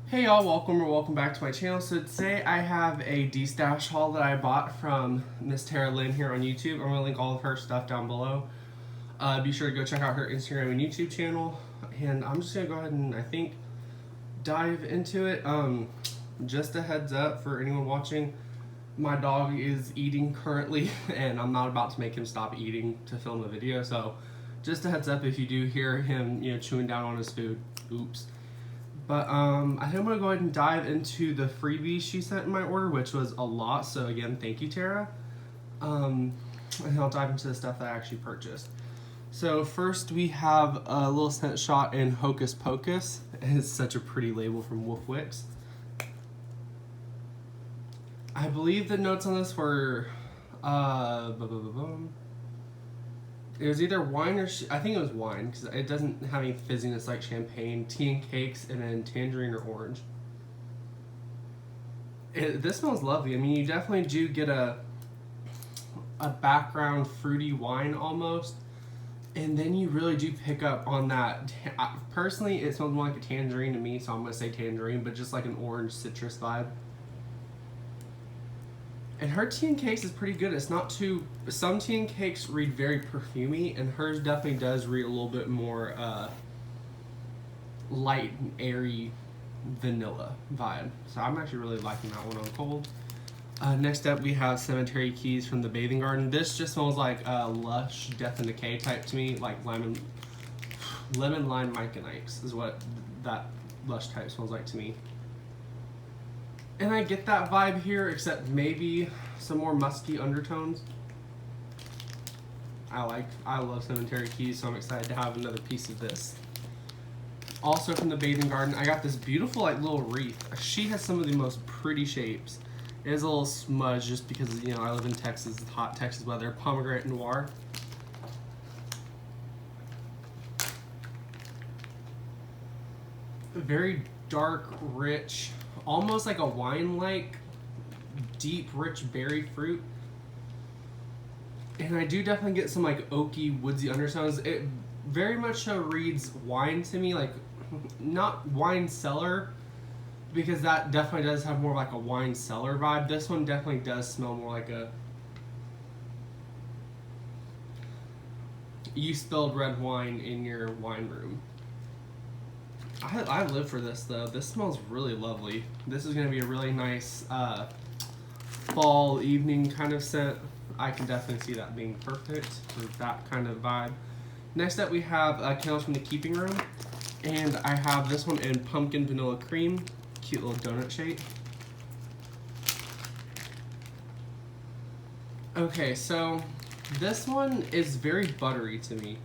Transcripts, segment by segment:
Hey y'all, welcome back to my channel. So today I have a DeStash haul that I bought from Miss Tara Lynn here on YouTube. I'm gonna link all of her stuff down below. Be sure to go check out her Instagram and YouTube channel. And I'm just gonna go ahead and I think dive into it. Just a heads up for anyone watching, my dog is eating currently and I'm not about to make him stop eating to film a video. So just a heads up if you do hear him, chewing down on his food. Oops. But I think I'm gonna go ahead and dive into the freebies she sent in my order, which was a lot. So again, thank you, Tara. And I'll dive into the stuff that I actually purchased. So first we have a little scent shot in Hocus Pocus. It's such a pretty label from Wolf Wicks. I believe the notes on this were it was either wine or I think it was wine because it doesn't have any fizziness like champagne, tea and cakes, and then tangerine or orange. This smells lovely. I mean, you definitely do get a background fruity wine almost, and then you really do pick up on that. Personally, it smells more like a tangerine to me, so I'm gonna say tangerine, but just like an orange citrus vibe. And her tea and cakes is pretty good. It's not too. Some tea and cakes read very perfumey, and hers definitely does read a little bit more light and airy vanilla vibe. So I'm actually really liking that one on cold. Next up, we have Cemetery Keys from the Bathing Garden. This just smells like lush Death and Decay type to me, like lemon lime Myconites is what that lush type smells like to me. And I get that vibe here, except maybe some more musky undertones. I love Cemetery Keys, so I'm excited to have another piece of this. Also from the Bathing Garden, I got this beautiful like little wreath. She has some of the most pretty shapes. It is a little smudge just because I live in Texas, it's hot Texas weather. Pomegranate Noir. Very dark, rich, almost like a wine-like, deep, rich berry fruit. And I do definitely get some like oaky, woodsy undertones. It very much so reads wine to me, like not wine cellar, because that definitely does have more like a wine cellar vibe. This one definitely does smell more like a you spilled red wine in your wine room. I live for this though. This smells really lovely. This is going to be a really nice fall evening kind of scent. I can definitely see that being perfect for that kind of vibe. Next up we have Candles from the Keeping Room. And I have this one in Pumpkin Vanilla Cream. Cute little donut shape. Okay, so this one is very buttery to me.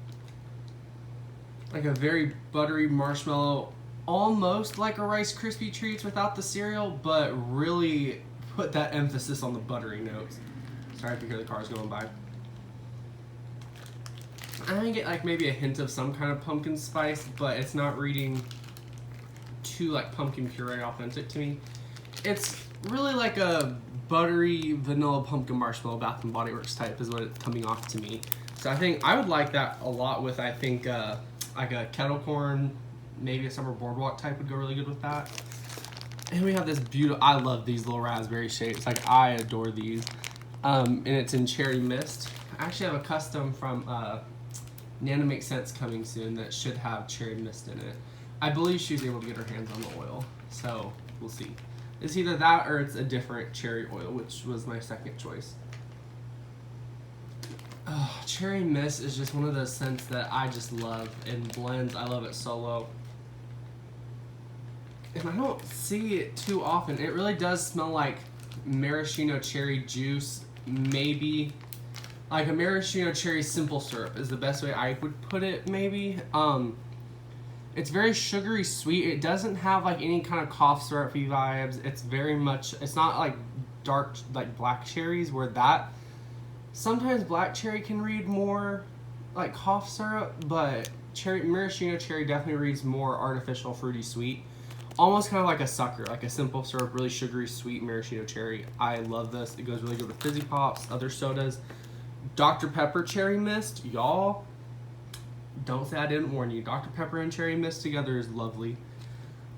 Like a very buttery marshmallow, almost like a Rice Krispie Treats without the cereal, but really put that emphasis on the buttery notes. Sorry if you hear the cars going by. I get like maybe a hint of some kind of pumpkin spice, but it's not reading too like pumpkin puree authentic to me. It's really like a buttery vanilla pumpkin marshmallow Bath and Body Works type is what it's coming off to me. So I think I would like that a lot with like a kettle corn, maybe a summer boardwalk type would go really good with that. And we have this beautiful, I love these little raspberry shapes, like I adore these. And it's in Cherry Mist. I actually have a custom from Nana Makes Sense coming soon that should have Cherry Mist in it. I believe she was able to get her hands on the oil, so we'll see. It's either that or it's a different cherry oil, which was my second choice. Oh, Cherry Mist is just one of those scents that I just love. In blends, I love it solo. And I don't see it too often. It really does smell like maraschino cherry juice, maybe. Like a maraschino cherry simple syrup is the best way I would put it, maybe. It's very sugary sweet. It doesn't have like any kind of cough syrupy vibes. It's very much, it's not like dark, like black cherries where that, sometimes black cherry can read more like cough syrup, but maraschino cherry definitely reads more artificial fruity sweet. Almost kind of like a sucker, like a simple syrup, really sugary sweet maraschino cherry. I love this. It goes really good with fizzy pops, other sodas. Dr. Pepper Cherry Mist, y'all, don't say I didn't warn you. Dr. Pepper and Cherry Mist together is lovely.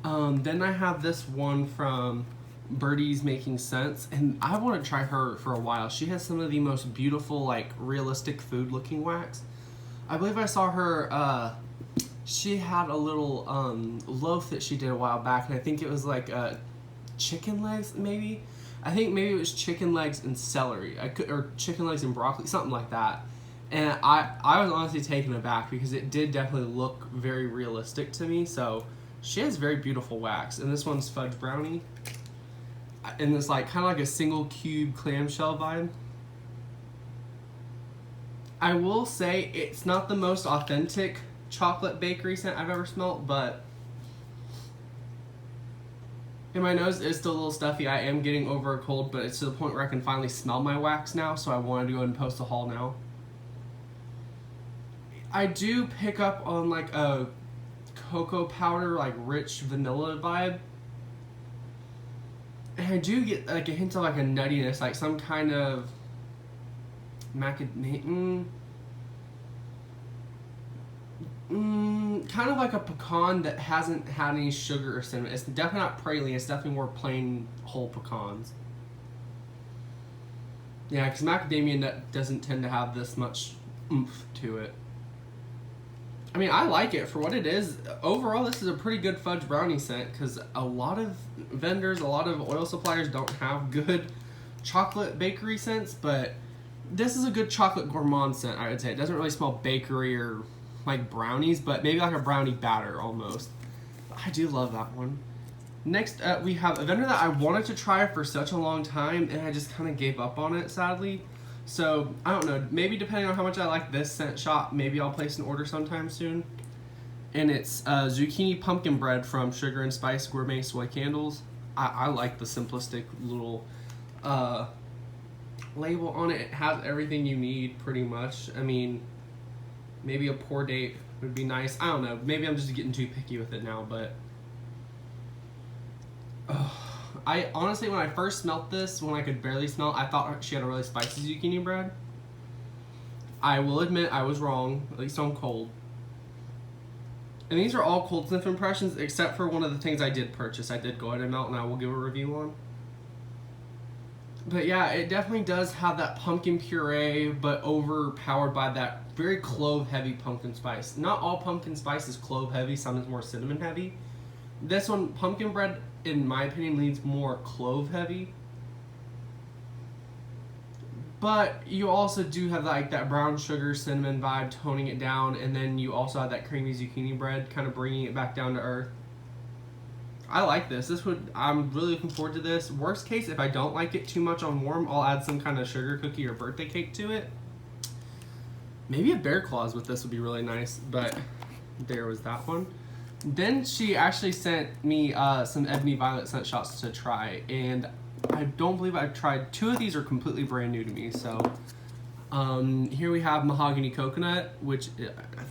Then I have this one from Birdie's Making Sense, and I want to try her for a while. She has some of the most beautiful, like, realistic food looking wax. I believe I saw her, she had a little loaf that she did a while back, and I think it was like chicken legs, maybe? I think maybe it was chicken legs and celery, or chicken legs and broccoli, something like that. And I was honestly taken aback because it did definitely look very realistic to me. So she has very beautiful wax, and this one's fudge brownie, and it's like kind of like a single cube clamshell vibe. I will say it's not the most authentic chocolate bakery scent I've ever smelled, but and my nose is still a little stuffy. I am getting over a cold, but it's to the point where I can finally smell my wax now, so I wanted to go ahead and post a haul now. I do pick up on like a cocoa powder, like rich vanilla vibe. And I do get like a hint of like a nuttiness, like some kind of macadamia, kind of like a pecan that hasn't had any sugar or cinnamon. It's definitely not praline, it's definitely more plain whole pecans. Yeah, because macadamia nut doesn't tend to have this much oomph to it. I mean, I like it for what it is. Overall, this is a pretty good fudge brownie scent because a lot of vendors, a lot of oil suppliers don't have good chocolate bakery scents, but this is a good chocolate gourmand scent, I would say. It doesn't really smell bakery or like brownies, but maybe like a brownie batter almost. I do love that one. Next up, we have a vendor that I wanted to try for such a long time, and I just kind of gave up on it, sadly. So, I don't know, maybe depending on how much I like this scent shop, maybe I'll place an order sometime soon. And it's zucchini pumpkin bread from Sugar and Spice Gourmet Soy Candles. I like the simplistic little label on it. It has everything you need, pretty much. I mean, maybe a pour date would be nice. I don't know, maybe I'm just getting too picky with it now, but I honestly, when I first smelt this, when I could barely smell, I thought she had a really spicy zucchini bread. I will admit I was wrong, at least on cold. And these are all cold sniff impressions, except for one of the things I did purchase. I did go ahead and melt, and I will give a review on. But yeah, it definitely does have that pumpkin puree, but overpowered by that very clove-heavy pumpkin spice. Not all pumpkin spice is clove-heavy, some is more cinnamon-heavy. This one, pumpkin bread, in my opinion, leans more clove-heavy. But you also do have like that brown sugar cinnamon vibe toning it down, and then you also have that creamy zucchini bread kind of bringing it back down to earth. I like this. I'm really looking forward to this. Worst case, if I don't like it too much on warm, I'll add some kind of sugar cookie or birthday cake to it. Maybe a bear claws with this would be really nice, but there was that one. Then she actually sent me some Ebony Violet scent shots to try, and I don't believe I've tried. 2 of these are completely brand new to me, so here we have Mahogany Coconut, which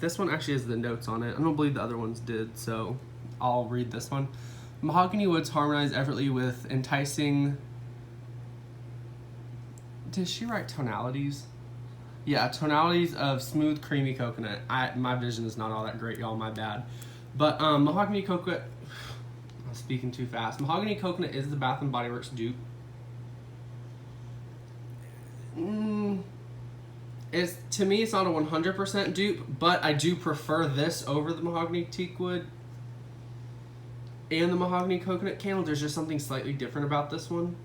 this one actually has the notes on it. I don't believe the other ones did, so I'll read this one. Mahogany woods harmonize effortlessly with enticing... Did she write tonalities? Yeah, tonalities of smooth, creamy coconut. My vision is not all that great, y'all, my bad. But Mahogany Coconut... I'm speaking too fast. Mahogany Coconut is the Bath & Body Works dupe. To me, it's not a 100% dupe, but I do prefer this over the Mahogany Teakwood and the Mahogany Coconut Candle. There's just something slightly different about this one.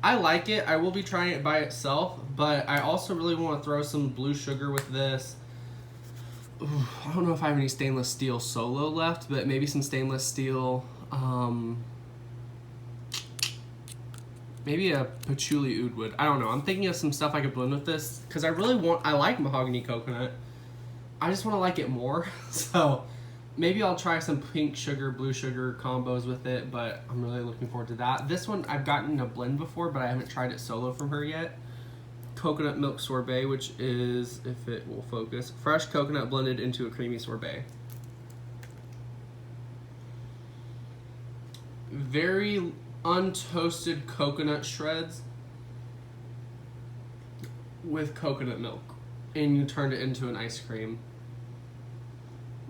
I like it. I will be trying it by itself, but I also really want to throw some blue sugar with this. Ooh, I don't know if I have any stainless steel solo left, but maybe some stainless steel. Maybe a patchouli oud wood. I don't know. I'm thinking of some stuff I could blend with this because I like Mahogany Coconut. I just want to like it more. So maybe I'll try some pink sugar, blue sugar combos with it, but I'm really looking forward to that. This one I've gotten a blend before, but I haven't tried it solo from her yet. Coconut milk sorbet, which is, if it will focus, fresh coconut blended into a creamy sorbet. Very untoasted coconut shreds with coconut milk, and you turned it into an ice cream.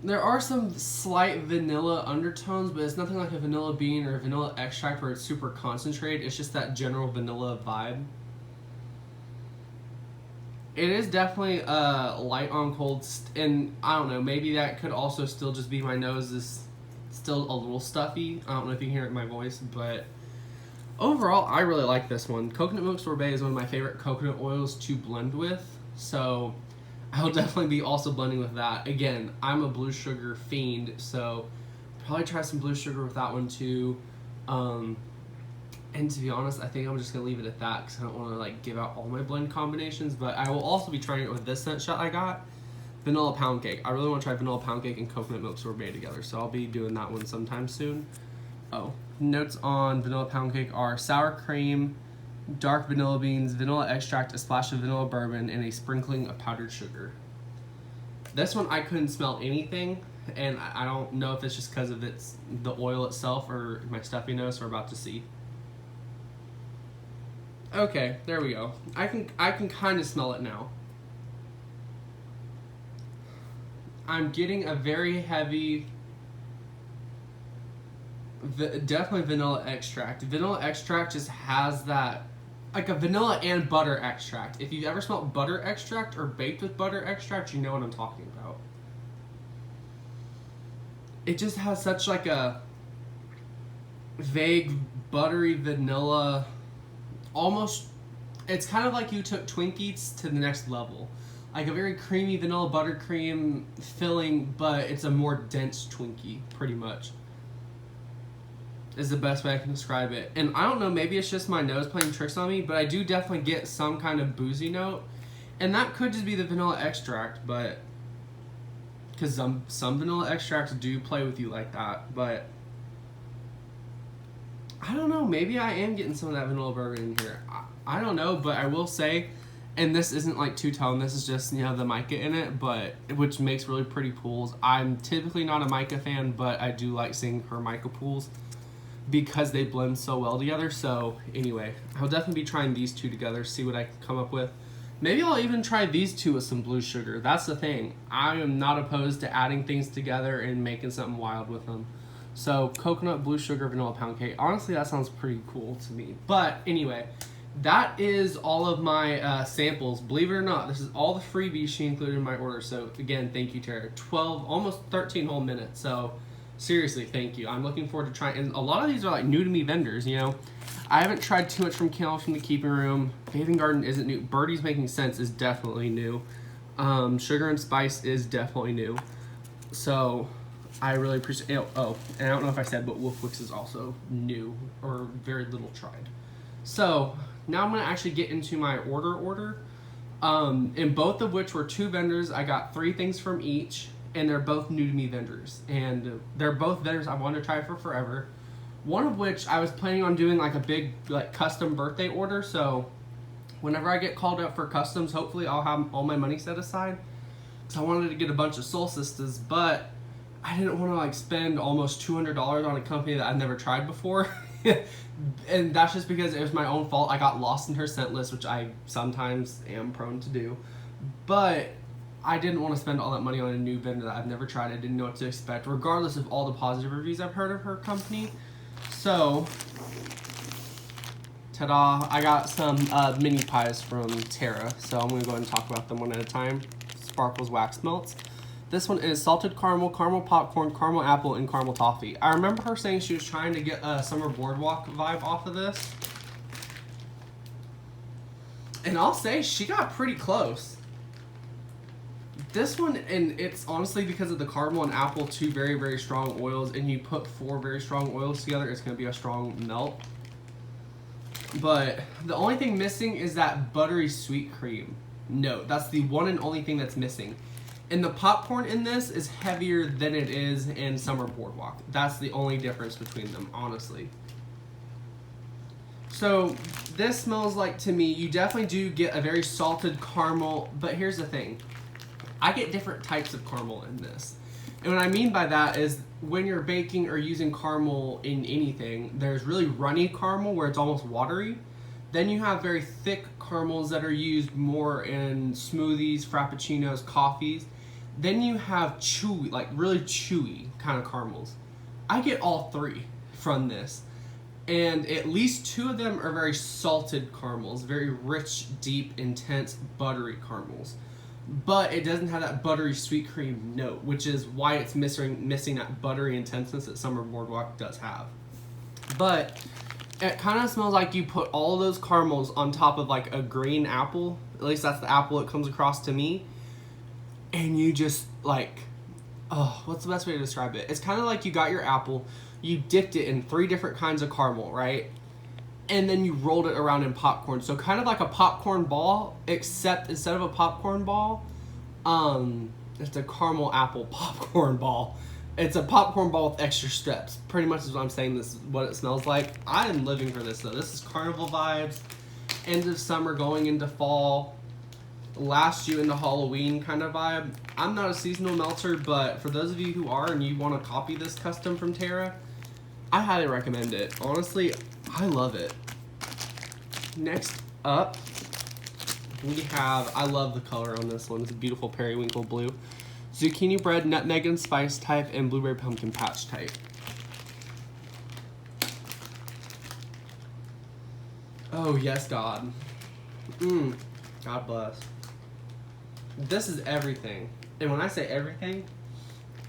There are some slight vanilla undertones, but it's nothing like a vanilla bean or a vanilla extract where it's super concentrated. It's just that general vanilla vibe. It is definitely light on cold, and I don't know, maybe that could also still just be my nose is still a little stuffy. I don't know if you can hear it in my voice, but overall, I really like this one. Coconut milk sorbet is one of my favorite coconut oils to blend with, so I'll definitely be also blending with that. Again, I'm a blue sugar fiend, so probably try some blue sugar with that one too. And to be honest, I think I'm just gonna leave it at that because I don't want to like give out all my blend combinations. But I will also be trying it with this scent shot I got, vanilla pound cake. I really want to try vanilla pound cake and coconut milk sorbet together, so I'll be doing that one sometime soon. Oh, notes on vanilla pound cake are sour cream, dark vanilla beans, vanilla extract, a splash of vanilla bourbon, and a sprinkling of powdered sugar. This one I couldn't smell anything, and I don't know if it's just because of the oil itself or my stuffy nose. We're about to see. Okay, there we go. I can kind of smell it now. I'm getting a very heavy, definitely vanilla extract. Vanilla extract just has that, like a vanilla and butter extract. If you've ever smelled butter extract or baked with butter extract, you know what I'm talking about. It just has such like a vague, buttery vanilla, almost, it's kind of like you took Twinkies to the next level. Like a very creamy vanilla buttercream filling, but it's a more dense Twinkie, pretty much. Is the best way I can describe it. And I don't know, maybe it's just my nose playing tricks on me, but I do definitely get some kind of boozy note. And that could just be the vanilla extract, but because some vanilla extracts do play with you like that, but I don't know, maybe I am getting some of that vanilla bourbon in here. I don't know, but I will say, and this isn't like two-tone, this is just, you know, the mica in it, but which makes really pretty pools. I'm typically not a mica fan, but I do like seeing her mica pools because they blend so well together. So anyway, I'll definitely be trying these two together, see what I can come up with. Maybe I'll even try these two with some blue sugar. That's the thing. I am not opposed to adding things together and making something wild with them. So coconut, blue sugar, vanilla pound cake. Honestly, that sounds pretty cool to me. But anyway, that is all of my samples. Believe it or not, this is all the freebies she included in my order. So again, thank you, Tara. 12, almost 13 whole minutes. So seriously, thank you. I'm looking forward to trying, and a lot of these are like new to me vendors, you know. I haven't tried too much from Kale from the Keeping Room. Bathing Garden isn't new. Birdie's Making Sense is definitely new. Sugar and Spice is definitely new. So I really appreciate it. Oh, and I don't know if I said, but Wolfwix is also new or very little tried. So now I'm going to actually get into my order. In both of which were two vendors. I got 3 things from each, and they're both new to me vendors. And they're both vendors I've wanted to try for forever. One of which I was planning on doing like a big like custom birthday order. So whenever I get called up for customs, hopefully I'll have all my money set aside. So I wanted to get a bunch of solstices, but I didn't want to like spend almost $200 on a company that I've never tried before. And that's just because it was my own fault. I got lost in her scent list, which I sometimes am prone to do. But I didn't want to spend all that money on a new vendor that I've never tried. I didn't know what to expect, regardless of all the positive reviews I've heard of her company. So, ta-da, I got some mini pies from Tara. So I'm going to go ahead and talk about them one at a time. Sparkles Wax Melts. This one is salted caramel, caramel popcorn, caramel apple, and caramel toffee. I remember her saying she was trying to get a summer boardwalk vibe off of this. And I'll say she got pretty close. This one, and it's honestly because of the caramel and apple, 2 very, very strong oils, and you put 4 very strong oils together, it's going to be a strong melt. But the only thing missing is that buttery sweet cream. No, that's the one and only thing that's missing. And the popcorn in this is heavier than it is in Summer Boardwalk. That's the only difference between them, honestly. So this smells like, to me, you definitely do get a very salted caramel, but here's the thing. I get different types of caramel in this. And what I mean by that is when you're baking or using caramel in anything, there's really runny caramel where it's almost watery. Then you have very thick caramels that are used more in smoothies, frappuccinos, coffees. Then you have chewy, like really chewy kind of caramels. I get all three from this. And at least two of them are very salted caramels, very rich, deep, intense, buttery caramels. But it doesn't have that buttery sweet cream note, which is why it's missing that buttery intenseness that Summer Boardwalk does have. But it kind of smells like you put all those caramels on top of like a green apple. At least that's the apple it comes across to me. And you just like, oh, what's the best way to describe it? It's kind of like you got your apple, you dipped it in 3 different kinds of caramel, right? And then you rolled it around in popcorn. So kind of like a popcorn ball, except instead of a popcorn ball, it's a caramel apple popcorn ball. It's a popcorn ball with extra steps. Pretty much is what I'm saying. This is what it smells like. I am living for this though. This is carnival vibes. End of summer, going into fall. Last you into Halloween kind of vibe. I'm not a seasonal melter, but for those of you who are and you want to copy this custom from Terra, I highly recommend it. Honestly, I love it. Next up, we have, I love the color on this one. It's a beautiful periwinkle blue. Zucchini bread, nutmeg and spice type, and blueberry pumpkin patch type. Oh, yes, God. God bless. This is everything. And when I say everything,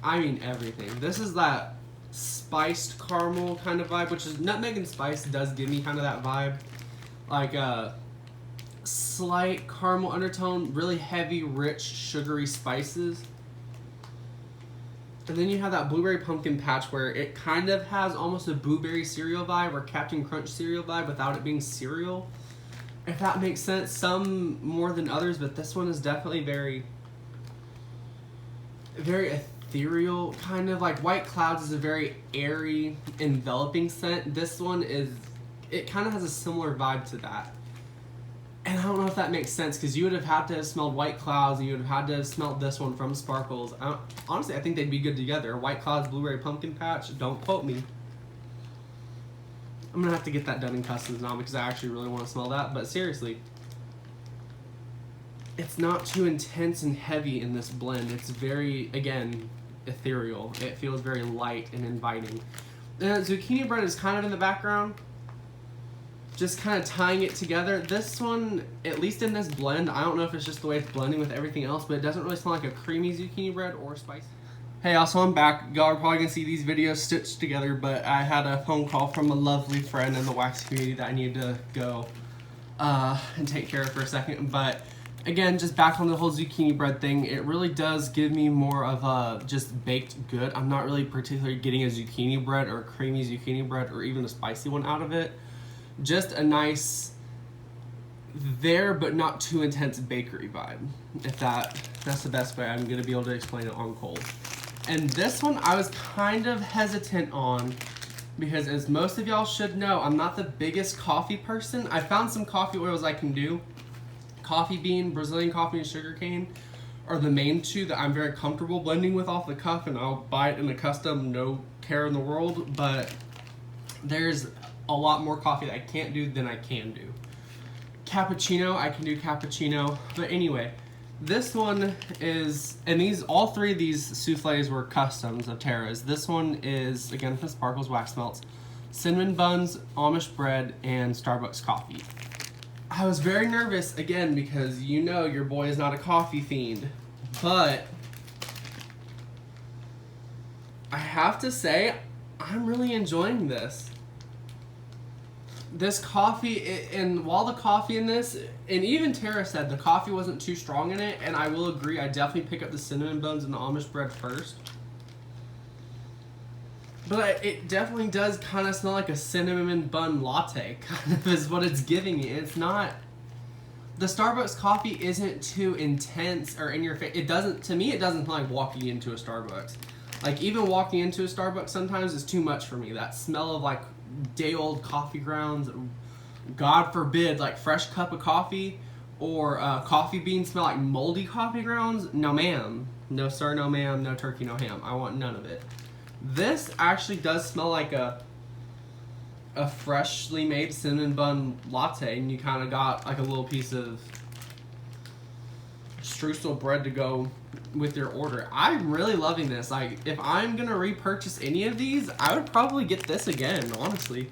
I mean everything. This is that spiced caramel kind of vibe, which is nutmeg and spice does give me kind of that vibe. Like a slight caramel undertone, really heavy, rich, sugary spices. And then you have that blueberry pumpkin patch where it kind of has almost a blueberry cereal vibe or Captain Crunch cereal vibe without it being cereal. If that makes sense. Some more than others, but this one is definitely very, very ethereal, kind of like White Clouds is a very airy, enveloping scent. This one is, it kind of has a similar vibe to that. And I don't know if that makes sense, because you would have had to have smelled White Clouds and you would have had to have smelled this one from Sparkles. Honestly, I think they'd be good together. White Clouds, Blueberry Pumpkin Patch, don't quote me. I'm going to have to get that done in customs now because I actually really want to smell that. But seriously, it's not too intense and heavy in this blend. It's very, again, ethereal. It feels very light and inviting. Zucchini bread is kind of in the background, just kind of tying it together. This one, at least in this blend, I don't know if it's just the way it's blending with everything else, but it doesn't really smell like a creamy zucchini bread or spicy. Hey, also I'm back. Y'all are probably gonna see these videos stitched together, but I had a phone call from a lovely friend in the wax community that I needed to go and take care of for a second. But again, just back on the whole zucchini bread thing, it really does give me more of a just baked good. I'm not really particularly getting a zucchini bread or a creamy zucchini bread or even a spicy one out of it. Just a nice there but not too intense bakery vibe. If that's the best way I'm gonna be able to explain it on cold. And this one I was kind of hesitant on because, as most of y'all should know, I'm not the biggest coffee person. I found some coffee oils I can do. Coffee bean, Brazilian coffee, and sugarcane are the main two that I'm very comfortable blending with off the cuff, and I'll buy it in a custom, no care in the world. But there's a lot more coffee that I can't do than I can do. Cappuccino, I can do cappuccino. But anyway, this one is, and all three of these souffles were customs of Terra's. This one is, again, from Sparkles Wax Melts, cinnamon buns, Amish bread, and Starbucks coffee. I was very nervous, again, because you know your boy is not a coffee fiend. But I have to say, I'm really enjoying this. This coffee, and while the coffee in this, and even Tara said the coffee wasn't too strong in it, and I will agree, I definitely pick up the cinnamon buns and the Amish bread first. But it definitely does kind of smell like a cinnamon bun latte, kind of is what it's giving me. It's not, the Starbucks coffee isn't too intense or in your face. It doesn't, to me, it doesn't smell like walking into a Starbucks. Like, even walking into a Starbucks sometimes is too much for me. That smell of, like, day-old coffee grounds, God forbid, like, fresh cup of coffee, or coffee beans smell like moldy coffee grounds. No, ma'am. No, sir, no, ma'am. No turkey, no ham. I want none of it. This actually does smell like a freshly made cinnamon bun latte, and you kind of got, like, a little piece of streusel bread to go with your order. I'm really loving this. Like, if I'm gonna repurchase any of these, I would probably get this again, honestly.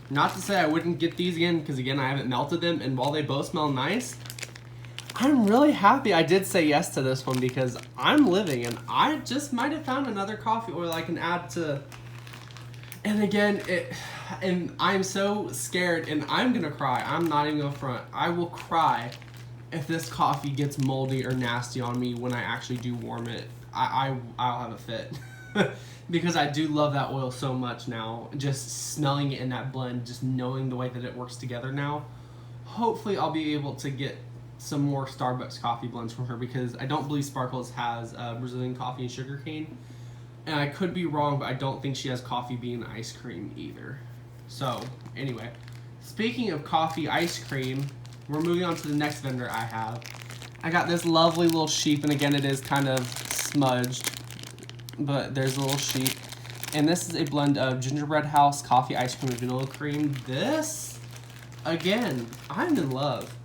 Not to say I wouldn't get these again, because again, I haven't melted them, and while they both smell nice, I'm really happy I did say yes to this one, because I'm living, and I just might have found another coffee oil I can add to. And again, and I'm so scared, and I'm gonna cry. I'm not even gonna front. I will cry if this coffee gets moldy or nasty on me when I actually do warm it. I'll have a fit. Because I do love that oil so much now. Just smelling it in that blend, just knowing the way that it works together now. Hopefully I'll be able to get some more Starbucks coffee blends from her, because I don't believe Sparkles has Brazilian coffee and sugar cane. And I could be wrong, but I don't think she has coffee bean ice cream either. So, anyway. Speaking of coffee ice cream, we're moving on to the next vendor I have. I got this lovely little sheep, and again, it is kind of smudged, but there's a little sheep. And this is a blend of gingerbread house, coffee ice cream, and vanilla cream. This, again, I'm in love.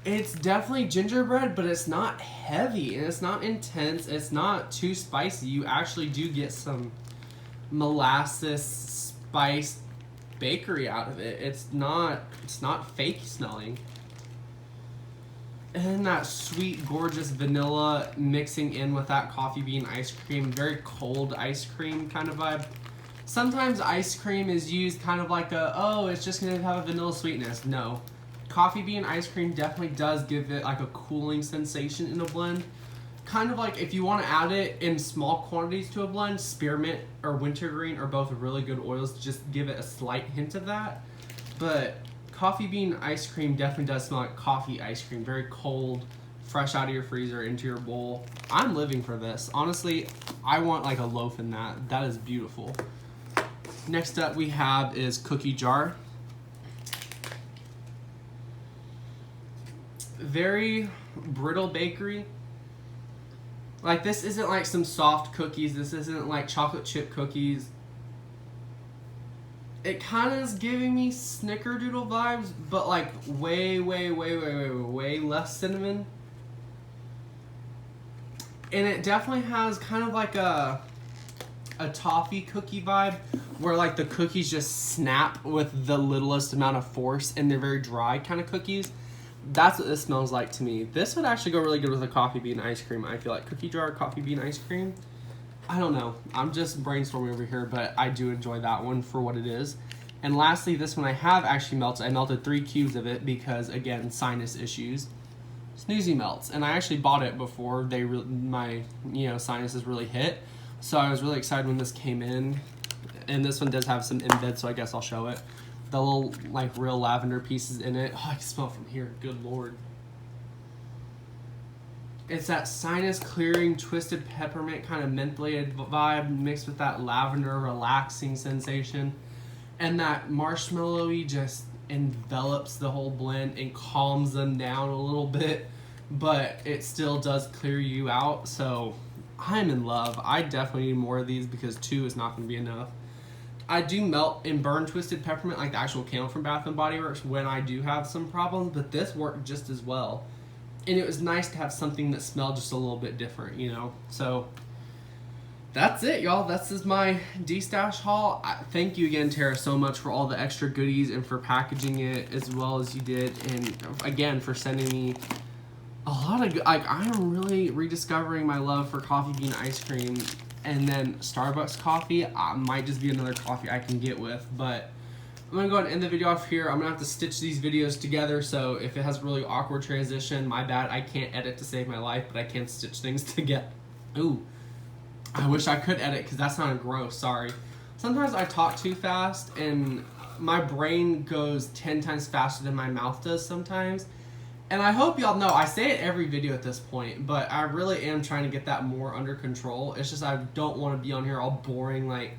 It's definitely gingerbread, but it's not heavy, and it's not intense, it's not too spicy. You actually do get some molasses spice bakery out of it. It's not fake smelling. And that sweet, gorgeous vanilla mixing in with that coffee bean ice cream, very cold ice cream kind of vibe. Sometimes ice cream is used kind of like it's just gonna have a vanilla sweetness. No. Coffee bean ice cream definitely does give it like a cooling sensation in a blend. Kind of like if you want to add it in small quantities to a blend, spearmint or wintergreen are both really good oils to just give it a slight hint of that. But coffee bean ice cream definitely does smell like coffee ice cream. Very cold, fresh out of your freezer into your bowl. I'm living for this. Honestly, I want like a loaf in that. That is beautiful. Next up we have is Cookie Jar. Very brittle bakery. Like, this isn't like some soft cookies. This isn't like chocolate chip cookies. It kind of is giving me snickerdoodle vibes, but like way less cinnamon. And it definitely has kind of like a toffee cookie vibe, where like the cookies just snap with the littlest amount of force, and they're very dry kind of cookies. That's what this smells like to me. This would actually go really good with a coffee bean ice cream. I feel like Cookie Jar coffee bean ice cream. I don't know. I'm just brainstorming over here, but I do enjoy that one for what it is. And lastly, this one I have actually melted. I melted 3 cubes of it because, again, sinus issues. Snoozy Melts. And I actually bought it before my sinuses really hit. So I was really excited when this came in. And this one does have some embed, so I guess I'll show it. The little, like, real lavender pieces in it. Oh, I can smell it from here. Good Lord. It's that sinus clearing, twisted peppermint kind of mentholated vibe mixed with that lavender relaxing sensation. And that marshmallowy just envelops the whole blend and calms them down a little bit. But it still does clear you out. So I'm in love. I definitely need more of these because 2 is not going to be enough. I do melt and burn twisted peppermint like the actual candle from Bath & Body Works when I do have some problems, but this worked just as well. And it was nice to have something that smelled just a little bit different, you know? So that's it, y'all. This is my DeStash haul. Thank you again, Tara, so much for all the extra goodies and for packaging it as well as you did. And again, for sending me a lot of, I am really rediscovering my love for coffee bean ice cream. And then Starbucks coffee might just be another coffee I can get with. But I'm going to go ahead and end the video off here. I'm going to have to stitch these videos together. So if it has really awkward transition, my bad. I can't edit to save my life, but I can stitch things together. Ooh. I wish I could edit because that sounded gross. Sorry. Sometimes I talk too fast and my brain goes 10 times faster than my mouth does sometimes. And I hope y'all know, I say it every video at this point, but I really am trying to get that more under control. It's just I don't want to be on here all boring. Like,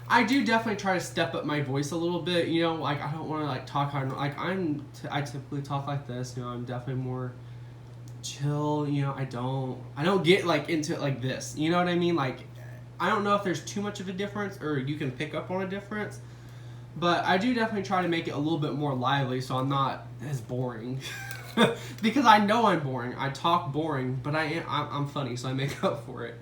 I do definitely try to step up my voice a little bit, you know, like I don't want to like talk hard. Like I typically talk like this, you know, I'm definitely more chill, you know, I don't get like into it like this, you know what I mean? Like, I don't know if there's too much of a difference or you can pick up on a difference, but I do definitely try to make it a little bit more lively so I'm not as boring. because I know I'm boring. I talk boring, but I'm funny, so I make up for it.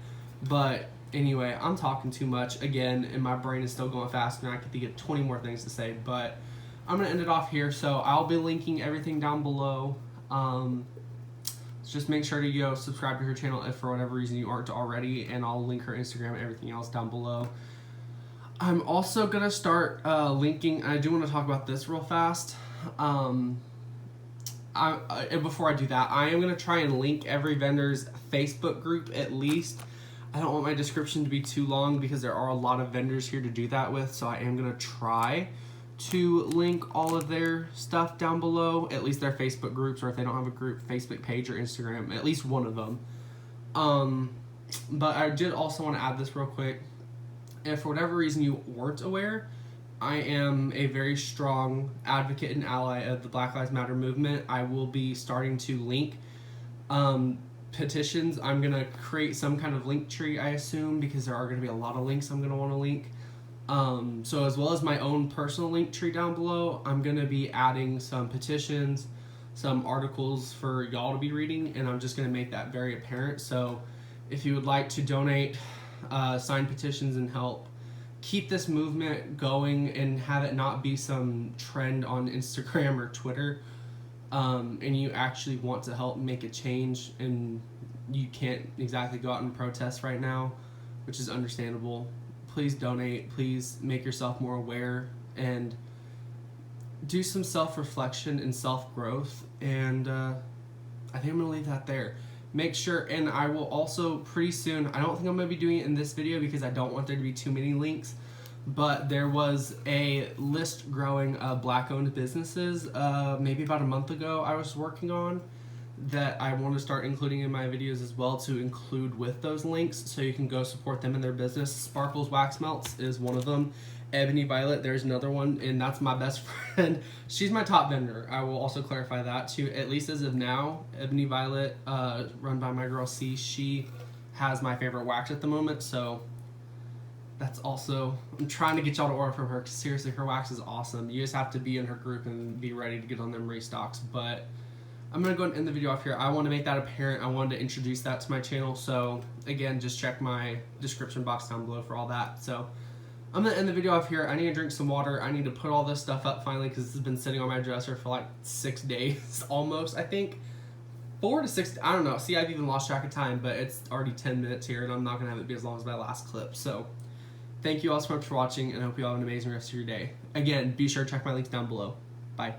But anyway, I'm talking too much again, and my brain is still going fast, and I could get 20 more things to say. But I'm gonna end it off here. So I'll be linking everything down below. Just make sure to subscribe to her channel if for whatever reason you aren't already, and I'll link her Instagram and everything else down below. I'm also gonna start linking. I do want to talk about this real fast. Before I do that, I am gonna try and link every vendor's Facebook group at least. I don't want my description to be too long because there are a lot of vendors here to do that with, so I am gonna try to link all of their stuff down below, at least their Facebook groups, or if they don't have a group, Facebook page or Instagram, at least one of them. But I did also want to add this real quick. If for whatever reason you weren't aware, I am a very strong advocate and ally of the Black Lives Matter movement. I will be starting to link petitions. I'm going to create some kind of link tree, I assume, because there are going to be a lot of links I'm going to want to link. So as well as my own personal link tree down below, I'm going to be adding some petitions, some articles for y'all to be reading, and I'm just going to make that very apparent. So if you would like to donate, sign petitions and help keep this movement going and have it not be some trend on Instagram or Twitter, and you actually want to help make a change and you can't exactly go out and protest right now, which is understandable, please donate. Please make yourself more aware and do some self-reflection and self-growth. And I think I'm going to leave that there. Make sure, and I will also pretty soon, I don't think I'm going to be doing it in this video because I don't want there to be too many links, but there was a list growing of Black-owned businesses maybe about a month ago I was working on that I want to start including in my videos as well, to include with those links so you can go support them in their business. Sparkles Wax Melts is one of them. Ebony Violet, there's another one, and that's my best friend. She's my top vendor. I will also clarify that too, at least as of now. Ebony Violet, run by my girl C, she has my favorite wax at the moment, so that's also, I'm trying to get y'all to order from her because seriously, her wax is awesome. You just have to be in her group and be ready to get on them restocks. But I'm going to go ahead and end the video off here. I want to make that apparent. I wanted to introduce that to my channel. So again, just check my description box down below for all that. So I'm going to end the video off here. I need to drink some water. I need to put all this stuff up finally because this has been sitting on my dresser for like 6 days almost, I think. 4 to 6, I don't know. See, I've even lost track of time, but it's already 10 minutes here and I'm not going to have it be as long as my last clip. So thank you all so much for watching, and I hope you all have an amazing rest of your day. Again, be sure to check my links down below. Bye.